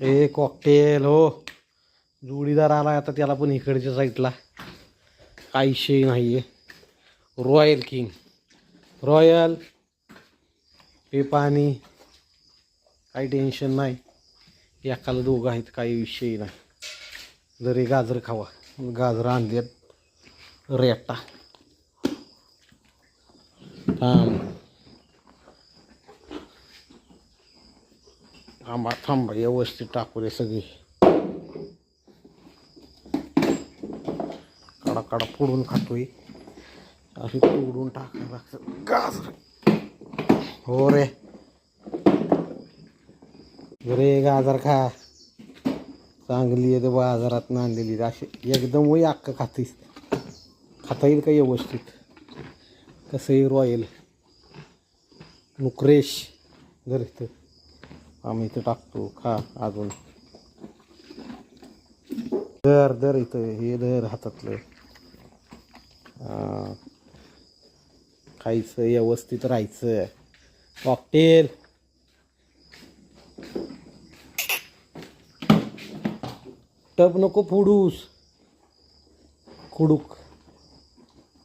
ए cocktail हो. जोडीदार आला आता त्याला पण इकडच्या साईडला काही विषय नाही आहे. रॉयल किंग रॉयल हे पाणी काही टेन्शन नाही. एकाला दोघं आहेत काही विषय नाही. जरी गाजर खावा गाजर आणल्यात रेटा थांबा थांबा व्यवस्थित टाकू दे सगळी. कडा कडा फोडून खातोय असे तोडून टाकायला लागतं गाजर. हो रे रे गाजर खा चांगली आहे. बाजारात आणलेली अशी एकदम वय अक्का खातीस खाता येईल का व्यवस्थित. कसंही रॉयल नुकरेश जर इथं आम्ही इथं टाकतो खा. अजून दर दर इथं हे दर हातातलं खायचं व्यवस्थित राहायचं. कॉकटेल टप नको फोडूस खुडूक